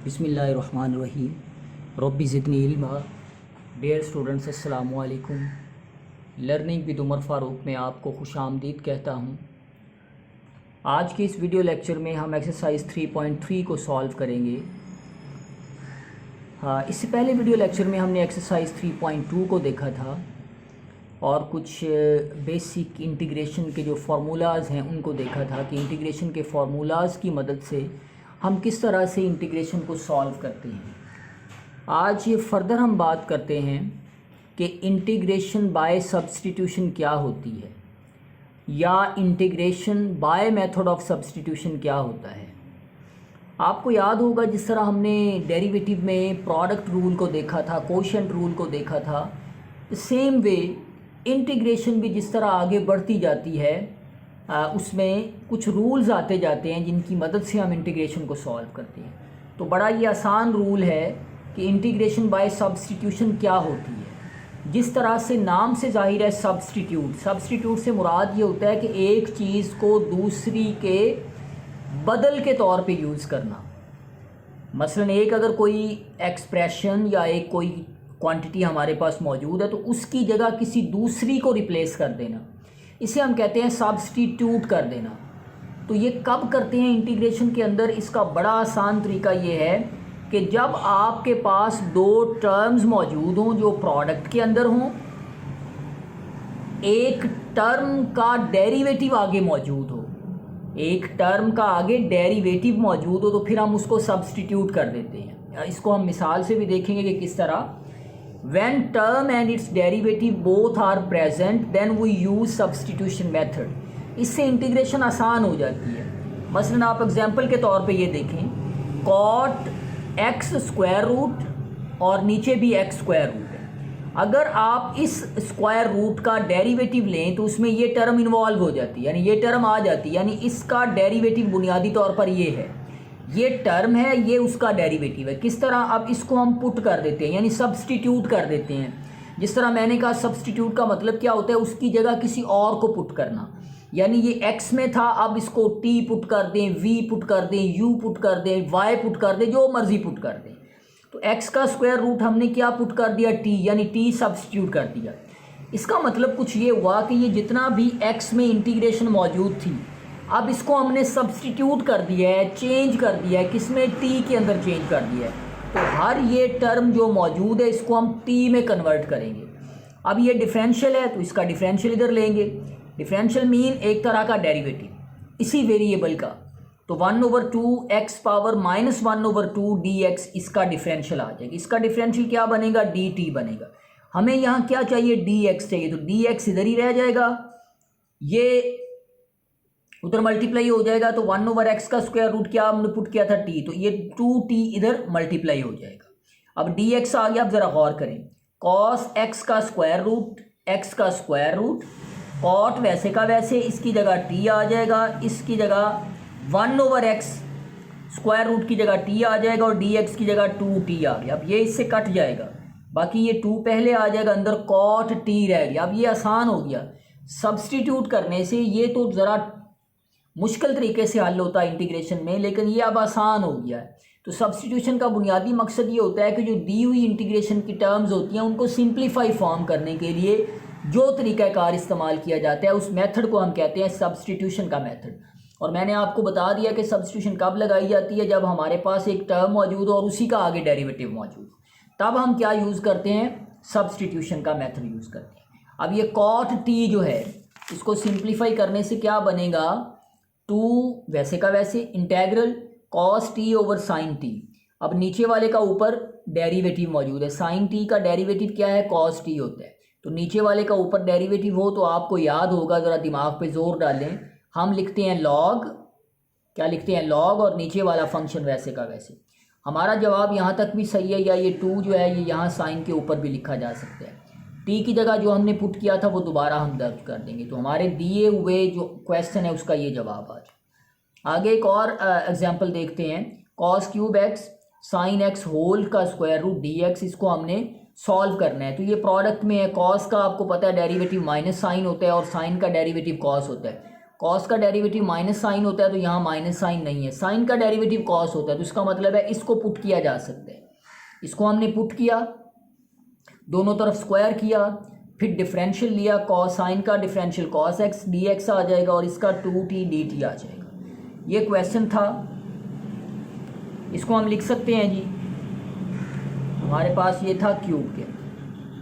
बिस्मिल्लाहिर्रहमानिर्रहीम। रब्बी ज़िदनी इल्मा। Dear students, अस्सलामु अलैकुम। लर्निंग विद उमर फ़ारूक में आपको खुशामदीद कहता हूँ। आज के इस वीडियो लेक्चर में हम एक्सरसाइज 3.3 को सॉल्व करेंगे। इससे पहले वीडियो लेक्चर में हमने एक्सरसाइज 3.2 को देखा था और कुछ बेसिक इंटीग्रेशन के जो फार्मूलाज़ हैं उनको देखा था कि इंटीग्रेशन के फार्मूलाज़ की मदद से हम किस तरह से इंटीग्रेशन को सॉल्व करते हैं। आज ये फर्दर हम बात करते हैं कि इंटीग्रेशन बाय सब्स्टिट्यूशन क्या होती है या integration by method of substitution क्या होता है। आपको याद होगा जिस तरह हमने डेरिवेटिव में प्रोडक्ट रूल को देखा था, कोशेंट रूल को देखा था, सेम वे इंटीग्रेशन भी जिस तरह आगे बढ़ती जाती है उसमें कुछ रूल्स आते जाते हैं जिनकी मदद से हम इंटीग्रेशन को सॉल्व करते हैं। तो बड़ा ये आसान रूल है कि इंटीग्रेशन बाय सब्स्टिट्यूशन क्या होती है। जिस तरह से नाम से जाहिर है, सब्स्टिट्यूट से मुराद ये होता है कि एक चीज़ को दूसरी के बदल के तौर पे यूज़ करना। मसलन एक अगर कोई एक्सप्रेशन या एक कोई क्वांटिटी हमारे पास मौजूद है तो उसकी जगह किसी दूसरी को रिप्लेस कर देना, इसे हम कहते हैं सब्स्टिट्यूट कर देना। तो ये कब करते हैं इंटीग्रेशन के अंदर? इसका बड़ा आसान तरीका ये है कि जब आपके पास दो टर्म्स मौजूद हों जो प्रोडक्ट के अंदर हों, एक टर्म का डेरिवेटिव आगे मौजूद हो, एक टर्म का आगे डेरिवेटिव मौजूद हो, तो फिर हम उसको सब्स्टिट्यूट कर देते हैं। इसको हम मिसाल से भी देखेंगे कि किस तरह। When term and its derivative both are present, then we use substitution method. इससे इंटीग्रेशन आसान हो जाती है। मसलन आप एग्जांपल के तौर पे ये देखें, cot x स्क्वायर रूट और नीचे भी x स्क्वायर रूट है। अगर आप इस स्क्वायर रूट का डेरिवेटिव लें तो उसमें ये टर्म इन्वॉल्व हो जाती है, यानी ये टर्म आ जाती है, यानी इसका डेरिवेटिव बुनियादी तौर पर ये है, ये टर्म है, ये उसका डेरिवेटिव है। किस तरह? अब इसको हम पुट कर देते हैं, यानी सब्स्टिट्यूट कर देते हैं। जिस तरह मैंने कहा सब्स्टिट्यूट का मतलब क्या होता है, उसकी जगह किसी और को पुट करना। यानी ये x में था, अब इसको t पुट कर दें, v पुट कर दें, u पुट कर दें, y पुट कर दें, जो मर्जी पुट कर दें। तो x का स्क्वायर रूट हमने क्या पुट कर दिया? t, यानी t सब्स्टिट्यूट कर दिया। इसका मतलब कुछ ये हुआ कि ये जितना भी x में इंटीग्रेशन मौजूद थी, अब इसको हमने सब्स्टिट्यूट कर दिया है, चेंज कर दिया है। किसमें? टी के अंदर चेंज कर दिया है। तो हर ये टर्म जो मौजूद है इसको हम टी में कन्वर्ट करेंगे। अब ये डिफरेंशियल है तो इसका डिफरेंशियल इधर लेंगे। डिफरेंशियल मीन एक तरह का डेरिवेटिव इसी वेरिएबल का। तो 1/2 x पावर -1/2 dx इसका डिफरेंशियल आ जाएगा। इसका डिफरेंशियल क्या बनेगा? dt बनेगा। हमें यहाँ क्या चाहिए? dx चाहिए, तो dx इधर ही रह जाएगा, ये उधर मल्टीप्लाई हो जाएगा। तो 1/x का स्क्वायर रूट क्या हमने पुट किया था? t, तो ये 2t इधर मल्टीप्लाई हो जाएगा। अब dx आ गया। अब जरा गौर करें, cos x का स्क्वायर रूट, x का स्क्वायर रूट, cot वैसे का वैसे, इसकी जगह t आ जाएगा, इसकी जगह 1/x स्क्वायर रूट की जगह t आ जाएगा और dx की जगह 2t आ गया। अब ये इससे कट जाएगा, बाकी ये 2 पहले आ जाएगा, अंदर cot t रह गया। अब ये आसान हो गया सब्स्टिट्यूट करने से। ये तो ज़रा मुश्किल तरीके से हल होता है इंटीग्रेशन में, लेकिन ये अब आसान हो गया है। तो सब्स्टिट्यूशन का बुनियादी मकसद ये होता है कि जो दी हुई इंटीग्रेशन की टर्म्स होती हैं उनको सिंप्लीफाई फॉर्म करने के लिए जो तरीक़ाकार इस्तेमाल किया जाता है उस मेथड को हम कहते हैं सब्स्टिट्यूशन का मेथड। और मैंने आपको बता दिया कि सब्स्टिट्यूशन कब लगाई जाती है? जब हमारे पास एक टर्म मौजूद हो और उसी का आगे डेरिवेटिव मौजूद, तब हम क्या यूज़ करते हैं? सब्स्टिट्यूशन का मेथड यूज़ करते हैं। अब ये cot t जो है इसको सिंप्लीफाई करने से क्या बनेगा? 2 वैसे का वैसे integral cos t over sin t। अब नीचे वाले का ऊपर डेरिवेटिव मौजूद है, sin t का डेरिवेटिव क्या है? cos t होता है। तो नीचे वाले का ऊपर डेरिवेटिव हो तो आपको याद होगा, ज़रा दिमाग पे जोर डालें, हम लिखते हैं log, क्या लिखते हैं? log, और नीचे वाला फंक्शन वैसे का वैसे। हमारा जवाब यहाँ तक भी सही है, या ये 2 जो है ये यहाँ साइन के ऊपर भी लिखा जा सकता है। टी की जगह जो हमने पुट किया था वो दोबारा हम दर्ज कर देंगे। तो हमारे दिए हुए जो क्वेश्चन है उसका ये जवाब आज। आगे एक और एग्जांपल देखते हैं, cos cube x sin x whole का स्क्वायर रूट dx, इसको हमने सॉल्व करना है। तो ये प्रोडक्ट में है, cos का आपको पता है डेरिवेटिव माइनस साइन होता है और साइन का डेरिवेटिव cos होता है। कॉस का डेरिवेटिव माइनस साइन होता है, तो यहाँ माइनस साइन नहीं है। साइन का डेरिवेटिव कॉस होता है, तो इसका मतलब है इसको पुट किया जा सकता है। इसको हमने पुट किया, दोनों तरफ स्क्वायर किया, फिर डिफरेंशियल लिया, कॉस साइन का differential cos x d x आ जाएगा और इसका 2t dt आ जाएगा। ये क्वेश्चन था, इसको हम लिख सकते हैं जी, हमारे पास ये था क्यूब के,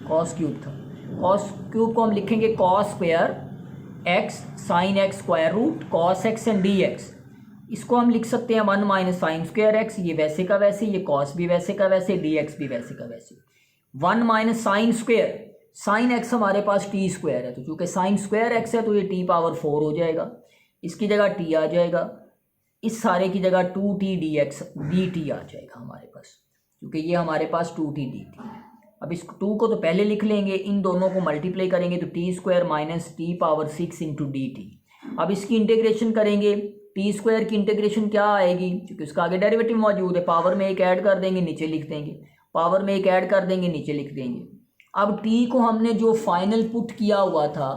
कॉस क्यूब था। कॉस क्यूब को हम लिखेंगे cos square x sine x square root cos x and d x. इसको हम लिख सकते हैं 1 माइनस साइन स्क्वायर एक्स, ये वैसे का वैसे, ये कॉस भी वैसे का वैसे, डी एक्स भी वैसे का वैसे। 1 minus sine square, sine x हमारे पास टी स्क्वायर है, तो चूंकि साइन स्क्वायर एक्स है तो ये टी पावर 4 हो जाएगा, इसकी जगह टी आ जाएगा, इस सारे की जगह 2t dx dt आ जाएगा हमारे पास, क्योंकि ये हमारे पास 2t dt है। अब इस 2 को तो पहले लिख लेंगे, इन दोनों को मल्टीप्लाई करेंगे तो T square minus T power 6 into D t. अब इसकी इंटीग्रेशन करेंगे, टी स्क्वायर की इंटीग्रेशन क्या आएगी, क्योंकि उसका आगे डेरिवेटिव मौजूद है, पावर में एक ऐड कर देंगे नीचे लिख देंगे, पावर में एक ऐड कर देंगे नीचे लिख देंगे। अब टी को हमने जो फाइनल पुट किया हुआ था,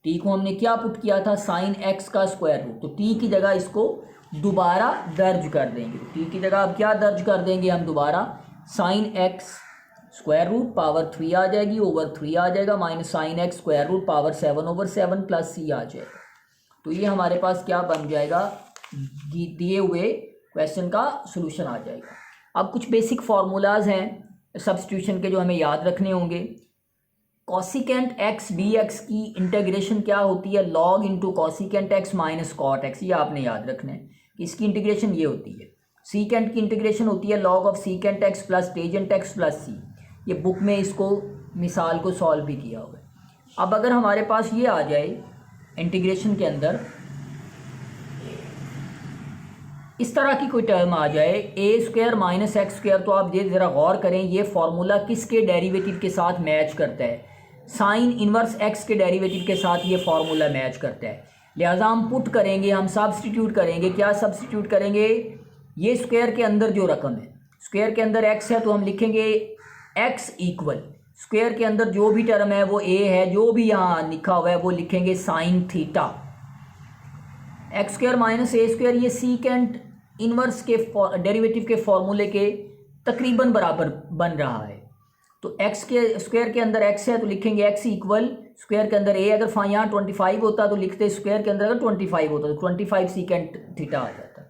टी को हमने क्या पुट किया था, साइन एक्स का स्क्वायर रूट, तो टी की जगह इसको दोबारा दर्ज कर देंगे। टी की जगह अब क्या दर्ज कर देंगे हम दोबारा, sine x square root power 3 आ जाएगी, ओवर 3 आ जाएगा, minus sine x square root power 7 over 7 plus सी आ जाएगा। तो ये हमारे पास क्या बन जाएगा, दिए हुए क्वेश्चन का सोल्यूशन आ जाएगा। अब कुछ बेसिक फार्मूलाज हैं सब्स्टिट्यूशन के जो हमें याद रखने होंगे। कॉसिकेंट एक्स डी एक्स की इंटीग्रेशन क्या होती है, log into cosecant x minus cot x, ये आपने याद रखना है। इसकी इंटीग्रेशन ये होती है। सीकेंट की इंटीग्रेशन होती है log of secant x plus tangent x plus C, ये बुक में इसको मिसाल को सॉल्व भी किया हुआ है। अब अगर हमारे पास ये आ जाए इंटीग्रेशन के अंदर इस तरह की कोई टर्म आ जाए ए स्क्वायर माइनस एक्स स्क्वायर, तो आप ये ज़रा गौर करें ये फॉर्मूला किसके डेरिवेटिव के साथ मैच करता है, साइन इनवर्स एक्स के डेरिवेटिव के साथ ये फार्मूला मैच करता है। लिहाजा हम पुट करेंगे, हम सब्स्टिट्यूट करेंगे, क्या सब्स्टिट्यूट करेंगे, ये स्क्वायर के अंदर जो रकम है, स्क्वायर के अंदर एक्स है तो हम लिखेंगे एक्स इक्वल, स्क्वायर के अंदर जो भी टर्म है वो ए है, जो भी यहाँ लिखा हुआ है वो लिखेंगे sine theta, x square minus a square, ये सीकेंट इनवर्स के डेरिवेटिव के फॉर्मूले के तकरीबन बराबर बन रहा है। तो एक्स के स्क्वायर के अंदर एक्स है तो लिखेंगे एक्स इक्वल, स्क्वायर के अंदर ए, अगर यहाँ 25 होता तो लिखते स्क्वायर के अंदर अगर 25 होता तो 25 सीकेंट थीटा आ जाता।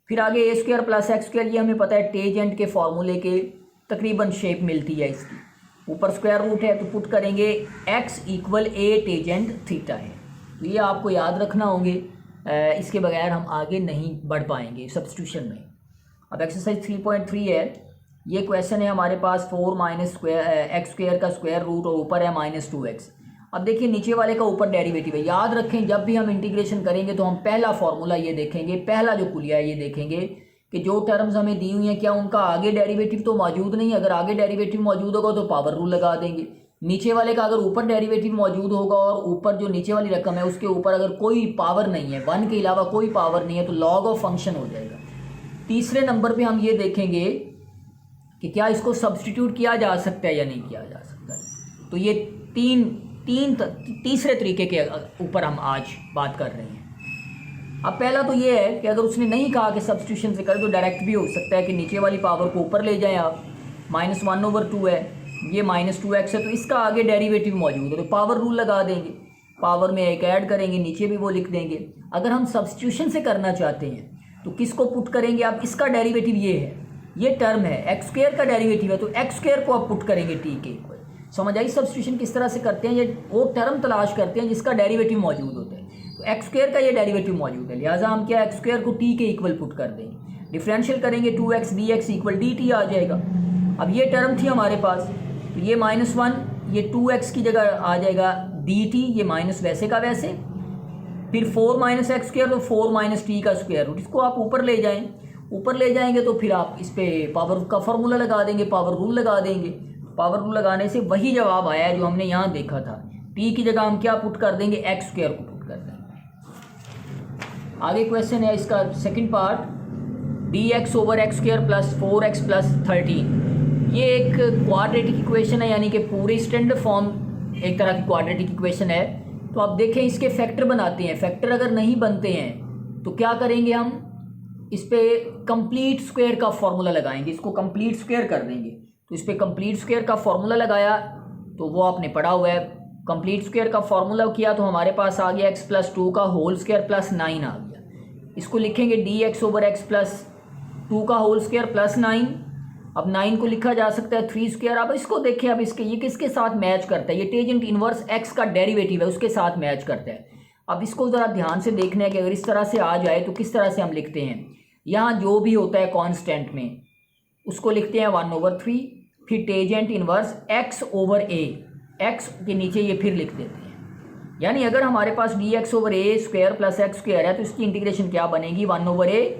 फिर आगे ए स्क्वायर प्लस एक्स स्क्वायर, ये हमें पता है टेजेंट के फॉर्मूले के तकरीबन शेप मिलती है इसकी, ऊपर स्क्वायर रूट है तो पुट करेंगे एक्स इक्वल ए टेजेंट थीटा है। तो ये आपको याद रखना होंगे, इसके बगैर हम आगे नहीं बढ़ पाएंगे सब्स्टिट्यूशन में। अब एक्सरसाइज 3.3 है, ये क्वेश्चन है हमारे पास 4 माइनस स्क्वायर एक्स स्क्वायर का स्क्वायर रूट और ऊपर है माइनस 2x। अब देखिए नीचे वाले का ऊपर डेरिवेटिव है, याद रखें जब भी हम इंटीग्रेशन करेंगे तो हम पहला फॉर्मूला ये देखेंगे, पहला जो कुलिया है ये देखेंगे कि जो टर्म्स हमें दी हुई हैं क्या उनका आगे डेरिवेटिव तो मौजूद नहीं है, अगर आगे डेरिवेटिव मौजूद होगा तो पावर रूल लगा देंगे। नीचे वाले का अगर ऊपर डेरिवेटिव मौजूद होगा और ऊपर जो नीचे वाली रकम है उसके ऊपर अगर कोई पावर नहीं है, 1 के अलावा कोई पावर नहीं है, तो लॉग ऑफ फंक्शन हो जाएगा। तीसरे नंबर पे हम ये देखेंगे कि क्या इसको सब्स्टिट्यूट किया जा सकता है या नहीं किया जा सकता है। तो ये तीसरे तरीके के ऊपर हम आज बात कर रहे हैं। अब पहला तो ये है कि अगर उसने नहीं कहा कि सब्स्टिट्यूशन से करें तो डायरेक्ट भी हो सकता है कि नीचे वाली पावर को ऊपर ले जाएं आप, -1/2 है, ये -2x है तो इसका आगे डेरिवेटिव मौजूद है तो पावर रूल लगा देंगे, पावर में एक ऐड करेंगे, नीचे भी वो लिख देंगे। अगर हम सब्स्टिट्यूशन से करना चाहते हैं तो किसको पुट करेंगे आप, इसका डेरिवेटिव ये है, ये टर्म है एक्स स्क्वायर का डेरिवेटिव है तो एक्स स्क्वायर को आप पुट करेंगे टी के इक्वल। समझ आई सब्स्टिट्यूशन किस तरह से करते हैं, ये वो टर्म तलाश करते हैं जिसका डेरिवेटिव मौजूद होता है। तो एक्स स्क्वायर का ये डेरिवेटिव मौजूद है, लिहाजा हम क्या एक्स स्क्वायर को टी के इक्वल पुट कर देंगे, डिफरेंशियल करेंगे 2x dx इक्वल dt आ जाएगा। अब ये टर्म थी हमारे पास, तो ये -1, ये 2x की जगह आ जाएगा dt, ये माइनस वैसे का वैसे, फिर 4 माइनस एक्स स्क्वायर तो 4 माइनस टी का स्क्वायर रूट, इसको आप ऊपर ले जाएं, ऊपर ले जाएंगे तो फिर आप इस पर पावर का फॉर्मूला लगा देंगे, पावर रूल लगा देंगे। पावर रूल लगाने से वही जवाब आया है जो हमने यहाँ देखा था, टी की जगह हम क्या पुट कर देंगे, एक्स स्क्वायर को पुट कर देंगे। आगे क्वेश्चन है इसका second part, dx over x square plus 4x plus 13। ये एक क्वाड्रेटिक इक्वेशन है, यानी कि पूरी स्टैंडर्ड फॉर्म एक तरह की क्वाड्रेटिक इक्वेशन है। तो आप देखें इसके फैक्टर बनाते हैं, फैक्टर अगर नहीं बनते हैं तो क्या करेंगे, हम इस पे कंप्लीट स्क्वायर का फॉर्मूला लगाएंगे, इसको कंप्लीट स्क्वायर कर देंगे। तो इस पे कंप्लीट स्क्वायर का फॉर्मूला लगाया तो वो आपने पढ़ा हुआ है, कंप्लीट स्क्वायर का फॉर्मूला किया तो हमारे पास आ गया x+2 का होल स्क्वायर प्लस 9 आ गया। इसको लिखेंगे dx/x+2 का होल स्क्वायर प्लस 9। अब 9 को लिखा जा सकता है 3 स्क्वायर। अब इसको देखें, अब इसके ये किसके साथ मैच करता है, ये टेजेंट इनवर्स x का डेरिवेटिव है उसके साथ मैच करता है। अब इसको ज़रा ध्यान से देखना है कि अगर इस तरह से आ जाए तो किस तरह से हम लिखते हैं। यहाँ जो भी होता है कांस्टेंट में उसको लिखते हैं 1/3, फिर टेजेंट इनवर्स x/a, x के नीचे ये फिर लिख देते हैं। यानी अगर हमारे पास dx/a square plus x square है तो इसकी इंटीग्रेशन क्या बनेगी, 1/a,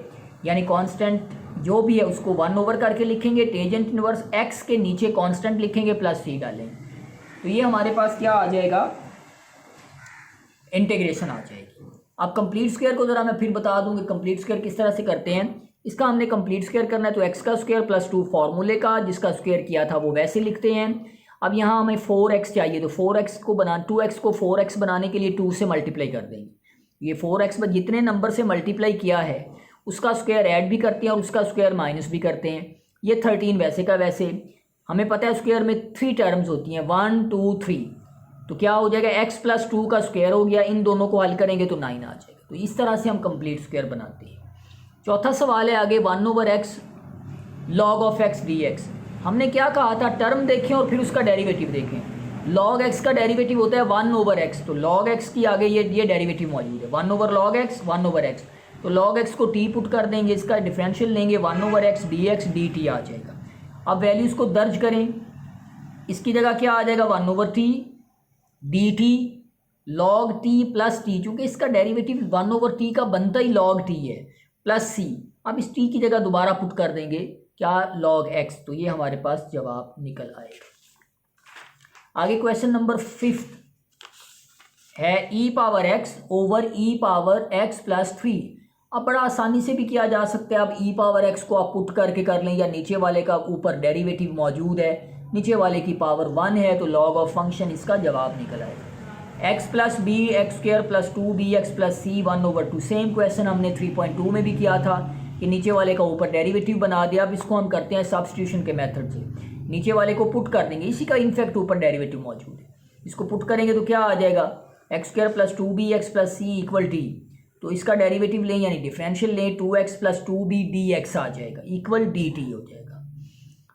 यानी कांस्टेंट जो भी है उसको 1 करके लिखेंगे, टेजेंट इनवर्स x के नीचे कांस्टेंट लिखेंगे प्लस c डालेंगे, तो ये हमारे पास क्या आ जाएगा, इंटीग्रेशन आ जाएगी। अब कंप्लीट स्क्वायर को ज़रा मैं फिर बता दूं कि कंप्लीट स्क्वायर किस तरह से करते हैं। इसका हमने कंप्लीट स्क्वायर करना है तो x का स्क्वायर प्लस 2 फार्मूले का जिसका स्क्वायर किया था वो वैसे लिखते हैं। अब यहाँ हमें 4x चाहिए तो 4x को 2x को 4x बनाने के लिए 2 से मल्टीप्लाई कर देंगे। ये 4x में जितने नंबर से मल्टीप्लाई किया है उसका स्क्वायर ऐड भी करते हैं और उसका स्क्वायर माइनस भी करते हैं। ये 13 वैसे का वैसे, हमें पता है स्क्वायर में 3 टर्म्स होती हैं, 1 2 3, तो क्या हो जाएगा x+2 का स्क्वायर हो गया, इन दोनों को हल करेंगे तो 9 आ जाएगा। तो इस तरह से हम कंप्लीट स्क्वायर बनाते हैं। चौथा सवाल है आगे 1/x log x dx। हमने क्या कहा था, टर्म देखें और फिर उसका डेरिवेटिव देखें। log x का डेरिवेटिव होता है 1/x, तो log x की आगे ये डेरिवेटिव मौजूद है 1/log x 1/x, तो log x को t पुट कर देंगे, इसका डिफरेंशियल लेंगे 1/x dx dt आ जाएगा। अब वैल्यूज को दर्ज करें, इसकी जगह क्या आ जाएगा 1/t dt log t plus t, चूँकि इसका डेरिवेटिव 1/t का बनता ही log t है, प्लस c। अब इस t की जगह दोबारा पुट कर देंगे क्या, log x, तो ये हमारे पास जवाब निकल आएगा। आगे क्वेश्चन नंबर 5 है e⁻x/e⁻x+3। अब बड़ा आसानी से भी किया जा सकता है। अब e⁻x को आप पुट करके कर लें, या नीचे वाले का ऊपर डेरिवेटिव मौजूद है, नीचे वाले की पावर 1 है तो log ऑफ फंक्शन इसका जवाब निकल आएगा। x+b x²+2bx+c 1/2। सेम क्वेश्चन हमने 3.2 में भी किया था कि नीचे वाले का ऊपर डेरिवेटिव बना दिया। अब इसको हम करते हैं सब्स्टिट्यूशन के मेथड से, नीचे वाले को पुट कर देंगे, इसी का इनफैक्ट ऊपर डेरिवेटिव मौजूद है, इसको पुट करेंगे तो क्या आ जाएगा x²+2bx+c = t, तो इसका डेरिवेटिव लें यानी डिफरेंशियल लें 2x+2b dx आ जाएगा इक्वल dt हो जाएगा।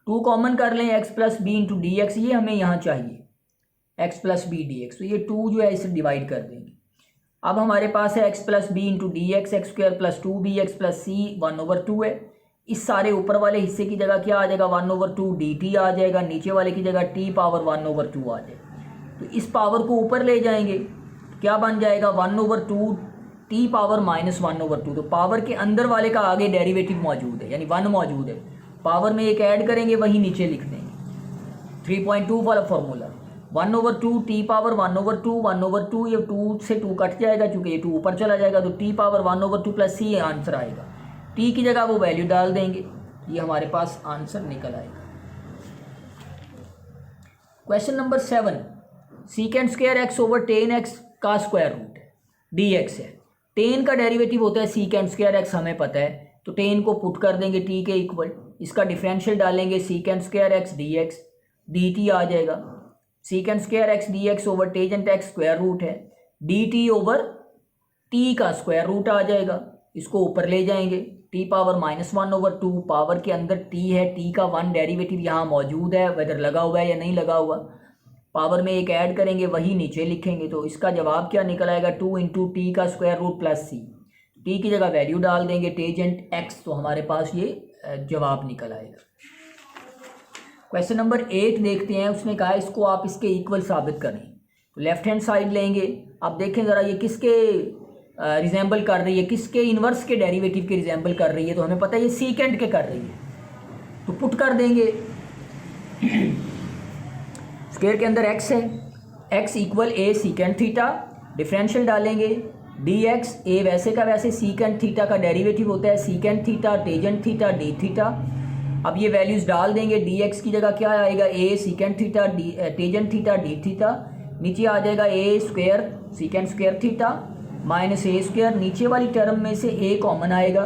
2 कॉमन कर लें x+b × dx, ये हमें यहाँ चाहिए x+b dx, तो ये 2 जो है इसे डिवाइड कर देंगे। अब हमारे पास है x+b × dx x²+2bx+c 1/2 है। इस सारे ऊपर वाले हिस्से की जगह क्या आ जाएगा 1/2 dt आ जाएगा, नीचे वाले की जगह t पावर 1/2 आ जाएगा। तो इस पावर को ऊपर ले जाएंगे क्या बन जाएगा 1/2 t पावर -1/2, तो पावर के अंदर वाले का आगे डेरिवेटिव मौजूद है यानी 1 मौजूद है, पावर में एक ऐड करेंगे वही नीचे लिख देंगे। 3.2 वाला फॉर्मूला 1/2 t पावर 1/2 ये 2 से 2 कट जाएगा, चूँकि ये 2 ऊपर चला जाएगा तो t power 1/2 plus c answer आएगा। t की जगह वो वैल्यू डाल देंगे, ये हमारे पास आंसर निकल आएगा। Question number 7 sec² x/tan x का स्क्वायर रूट है dx है। tan का डेरिवेटिव होता है sec² x, हमें पता है, तो tan को पुट कर देंगे t के इक्वल, इसका डिफरेंशियल डालेंगे sec² x dx dt आ जाएगा। sec² x dx over tangent x square root है, dt ओवर t का स्क्वायर रूट आ जाएगा, इसको ऊपर ले जाएंगे t पावर -1/2, पावर के अंदर t है, t का 1 डेरिवेटिव यहाँ मौजूद है, वेदर लगा हुआ है या नहीं लगा हुआ, पावर में एक ऐड करेंगे वही नीचे लिखेंगे, तो इसका जवाब क्या निकल आएगा 2 × t का square root plus c, t की जगह वैल्यू डाल देंगे टेजेंट x, तो हमारे पास ये जवाब निकल आएगा। क्वेश्चन नंबर 8 देखते हैं, उसने कहा इसको आप इसके इक्वल साबित करें, तो लेफ्ट हैंड साइड लेंगे। अब देखें ज़रा ये किसके रिजेंबल कर रही है, किसके इन्वर्स के डेरिवेटिव के रिजेंबल कर रही है, तो हमें पता है ये सीकेंट के कर रही है, तो पुट कर देंगे। स्क्वायर के अंदर x है, x = a secant theta, differential डालेंगे dx, a वैसे का वैसे सीकेंट थीटा का डेरिवेटिव होता है secant theta tangent theta d theta. अब ये वैल्यूज़ डाल देंगे, dx की जगह क्या आएगा a secant theta tangent theta d theta, नीचे आ जाएगा a square secant square theta minus a square, नीचे वाली टर्म में से ए कॉमन आएगा,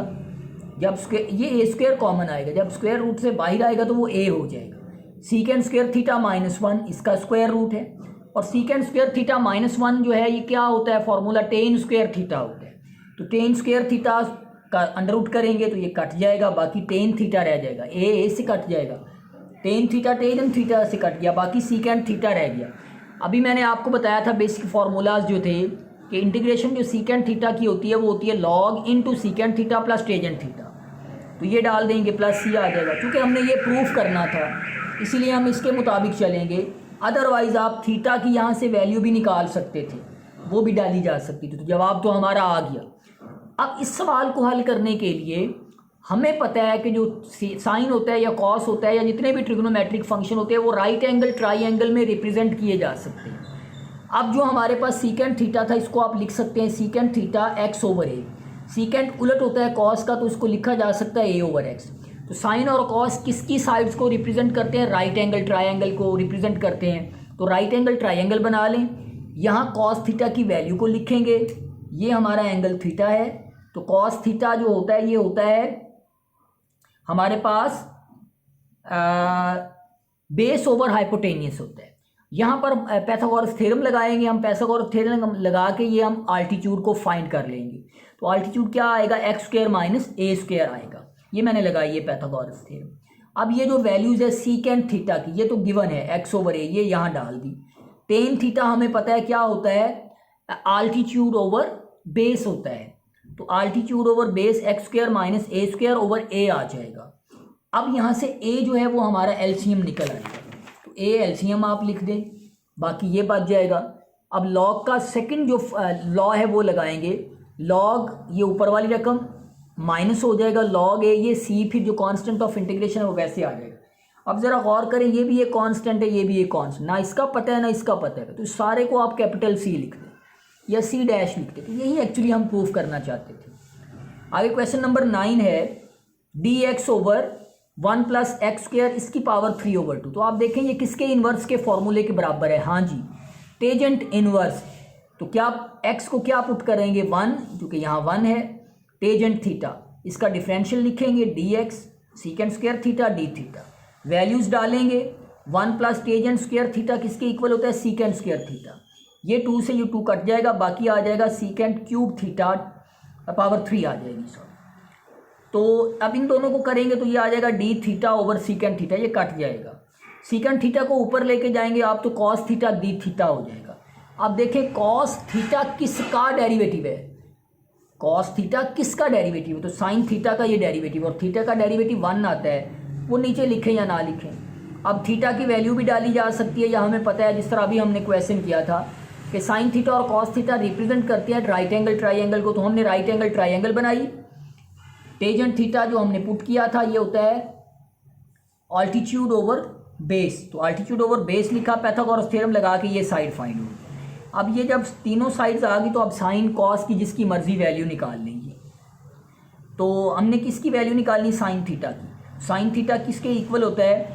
जब स्क्वायर ये ए स्क्वायर कॉमन आएगा, जब स्क्वायर रूट से बाहर आएगा तो वो ए हो जाएगा। सीकेंड स्क्वायर थीटा माइनस 1 इसका स्क्वायर रूट है, और सीकेंड स्क्वायर थीटा माइनस 1 जो है ये क्या होता है, फॉर्मूला टेन स्क्वायर थीटा होता है। तो टेन स्क्वायर थीटा का अंडर रूट करेंगे तो ये कट जाएगा, बाकी टेन थीटा रह जाएगा, ए से कट जाएगा, टेन थीटा से कट गया, बाकी सीकेंड थीटा रह गया। अभी मैंने आपको बताया था बेसिक फार्मूलाज जो थे कि इंटीग्रेशन जो सीकेंड थीटा की होती है वो होती है log into secant theta plus tangent theta. तो ये डाल देंगे प्लस सी आ जाएगा, क्योंकि हमने ये प्रूफ करना था इसीलिए हम इसके मुताबिक चलेंगे। अदरवाइज़ आप थीटा की यहाँ से वैल्यू भी निकाल सकते थे, वो भी डाली जा सकती थी। तो जवाब तो हमारा आ गया। अब इस सवाल को हल करने के लिए हमें पता है कि जो साइन होता है या कॉस होता है या जितने भी ट्रिग्नोमेट्रिक फंक्शन होते हैं वो राइट एंगल ट्राइंगल में रिप्रेजेंट किए जा सकते हैं। अब जो हमारे पास सीकेंड थीटा था इसको आप लिख सकते हैं सीकेंड थीटा एक्स ओवर ए, सीकेंड उलट होता है कॉस का तो इसको लिखा जा सकता है ए ओवर एक्स। तो साइन और कॉस किसकी साइड्स को रिप्रेजेंट करते हैं, राइट एंगल ट्राइंगल को रिप्रेजेंट करते हैं। तो राइट एंगल ट्राइंगल बना लें, यहाँ कॉस थीटा की वैल्यू को लिखेंगे, ये हमारा एंगल थीटा है। तो कॉस थीटा जो होता है ये होता है हमारे पास बेस ओवर हाइपोटेनियस होता है। यहाँ पर पैथागोरस थ्योरम लगाएंगे हम, पैथागोरस थ्योरम लगा के ये हम आल्टीट्यूड को फाइंड कर लेंगे। तो आल्टीट्यूड क्या आएगा, x square minus a square आएगा, ये मैंने लगाई है पैथागोरस थ्योरम। अब ये जो वैल्यूज़ है सीकेंड थीटा की ये तो गिवन है एक्स ओवर ए, ये यहाँ डाल दी। टेन थीटा हमें पता है क्या होता है, आल्टीट्यूड ओवर बेस होता है। तो altitude over base x square minus a square over a आ जाएगा। अब यहाँ से ए जो है वो हमारा एलसीएम निकल आएगा, तो ए एलसीएम आप लिख दें, बाकी ये बच जाएगा। अब लॉग का सेकंड जो लॉ है वो लगाएंगे, लॉग ये ऊपर वाली रकम माइनस हो जाएगा, लॉग ए ये सी, फिर जो कांस्टेंट ऑफ इंटीग्रेशन है वो वैसे आ जाएगा। अब ज़रा गौर करें, ये भी एक कांस्टेंट है, ये भी एक कांस्टेंट, ना इसका पता है ना इसका पता है, तो सारे को आप कैपिटल सी लिख दें या सी डैश लिखते। तो यही एक्चुअली हम प्रूफ करना चाहते थे। आगे क्वेश्चन नंबर 9 है D x over 1 plus x square इसकी पावर 3 ओवर 2। तो आप देखें ये किसके इन्वर्स के फॉर्मूले के बराबर है, हाँ जी टेजेंट इन्वर्स। तो क्या एक्स को क्या पुट करेंगे 1, क्योंकि यहाँ 1 है, टेजेंट थीटा इसका डिफरेंशियल लिखेंगे D x सीकेंड square theta D theta, values डालेंगे 1 प्लस टेजेंट स्क्वायर थीटा किसके इक्वल होता है, सीकेंड स्क्वायर थीटा। ये 2 से ये 2 कट जाएगा, बाकी आ जाएगा सीकेंड क्यूब थीटा पावर 3 आ जाएगी सॉरी। तो अब इन दोनों को करेंगे तो ये आ जाएगा D theta over secant theta, ये कट जाएगा। सीकेंड थीटा को ऊपर लेके जाएंगे आप तो कॉस थीटा डी थीटा हो जाएगा। अब देखें कॉस थीटा किसका डेरिवेटिव है, कॉस थीटा किसका डेरिवेटिव है, तो साइन थीटा का ये डेरिवेटिव, और थीटा का डेरिवेटिव 1 आता है, वो नीचे लिखें या ना लिखें। अब थीटा की वैल्यू भी डाली जा सकती है, या हमें पता है जिस तरह अभी हमने क्वेश्चन किया था कि साइन थीटा और कॉस थीटा रिप्रेजेंट करते हैं राइट एंगल ट्राइंगल को, तो हमने राइट एंगल ट्राइंगल बनाई। टेजेंट थीटा जो हमने पुट किया था ये होता है ऑल्टीट्यूड ओवर बेस, तो ऑल्टीट्यूड ओवर बेस लिखा, पैथागोरस थ्योरम लगा के ये साइड फाइंड हुई। अब ये जब तीनों साइड्स आ गई तो अब साइन कॉस की जिसकी मर्जी वैल्यू निकाल लेंगे। तो हमने किसकी वैल्यू निकालनी, साइन थीटा की। साइन थीटा किसके इक्वल होता है,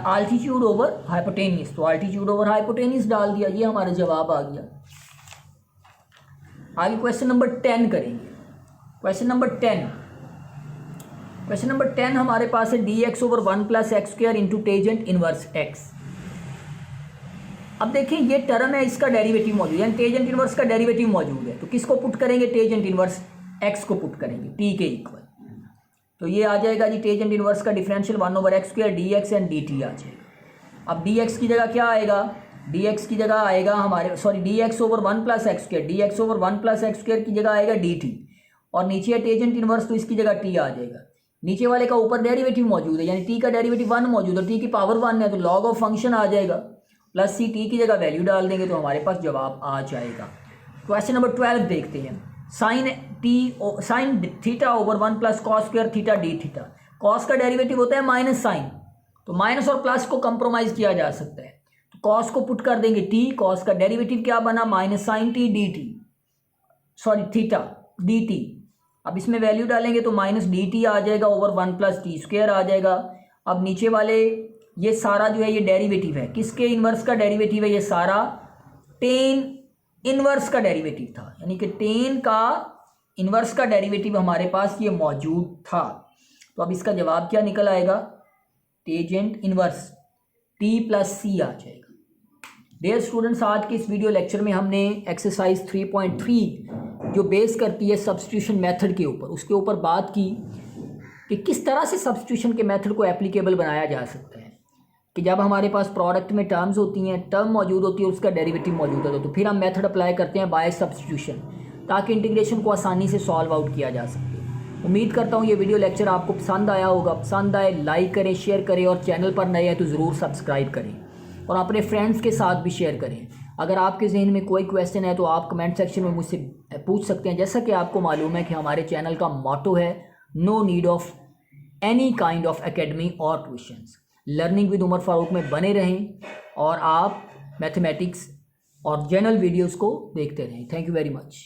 आल्टीट्यूड ओवर हाइपोटेनियस, तो आल्टीट्यूड ओवर हाइपोटेनियस डाल दिया, ये हमारा जवाब आ गया। आगे क्वेश्चन नंबर 10 करेंगे। क्वेश्चन नंबर 10 हमारे पास है D x over 1 plus x square into tangent inverse x. अब देखिए ये टर्म है, इसका डेरिवेटिव मौजूद है, यानी टेजेंट इनवर्स का डेरिवेटिव मौजूद है, तो किसको पुट करेंगे, टेजेंट इनवर्स एक्स को पुट करेंगे टी के इक्वल। तो ये आ जाएगा जी टेजेंट इनवर्स का differential 1 over x square d x and d t आ जाएगा। अब डी एक्स की जगह क्या आएगा, डी एक्स की जगह आएगा हमारे D x over 1 plus x square, d x over 1 plus x square की जगह आएगा डी टी, और नीचे है टेजेंट इनवर्स तो इसकी जगह टी आ जाएगा। नीचे वाले का ऊपर डेरिवेटिव मौजूद है, यानी टी का डेरिवेटिव 1 मौजूद है, टी की पावर 1 है, तो लॉग ऑफ फंक्शन आ जाएगा प्लस सी, टी की जगह वैल्यू डाल देंगे तो हमारे पास जवाब आ जाएगा। क्वेश्चन नंबर 12 देखते हैं, sine theta over 1 plus cos square theta D theta. Cos का डेरिवेटिव होता है माइनस साइन, तो माइनस और प्लस को कंप्रोमाइज किया जा सकता है, तो कॉस को पुट कर देंगे टी, कॉस का डेरिवेटिव क्या बना, minus sine t d t, sorry theta d t. अब इसमें वैल्यू डालेंगे तो माइनस डी टी आ जाएगा ओवर 1 प्लस टी स्क्वायर आ जाएगा। अब नीचे वाले ये सारा जो है ये डेरिवेटिव है, किसके इन्वर्स का डेरिवेटिव है, ये सारा टेन इनवर्स का डेरिवेटिव था, यानी कि टेन का इनवर्स का डेरिवेटिव हमारे पास ये मौजूद था। तो अब इसका जवाब क्या निकल आएगा, टेजेंट इनवर्स टी प्लस सी आ जाएगा। डियर स्टूडेंट्स, आज के इस वीडियो लेक्चर में हमने एक्सरसाइज 3.3 जो बेस करती है सब्स्टिट्यूशन मेथड के ऊपर, उसके ऊपर बात की कि किस तरह से सब्स्टिट्यूशन के मेथड को एप्लीकेबल बनाया जा सकता है। कि जब हमारे पास प्रोडक्ट में टर्म्स होती हैं, टर्म मौजूद होती है, उसका डेरिवेटिव मौजूद होता है, तो फिर हम मेथड अप्लाई करते हैं बाय सब्स्टिट्यूशन, ताकि इंटीग्रेशन को आसानी से सॉल्व आउट किया जा सके। उम्मीद करता हूँ ये वीडियो लेक्चर आपको पसंद आया होगा। पसंद आए लाइक करें, शेयर करें, और चैनल पर नए हैं तो ज़रूर सब्सक्राइब करें और अपने फ्रेंड्स के साथ भी शेयर करें। अगर आपके जहन में कोई क्वेश्चन है तो आप कमेंट सेक्शन में मुझसे पूछ सकते हैं। जैसा कि आपको मालूम है कि हमारे चैनल का मोटो है no need of any kind of academy और tuitions. Learning with Umar Farooq में बने रहें और आप मैथमेटिक्स और जनरल वीडियोस को देखते रहें। Thank you very much.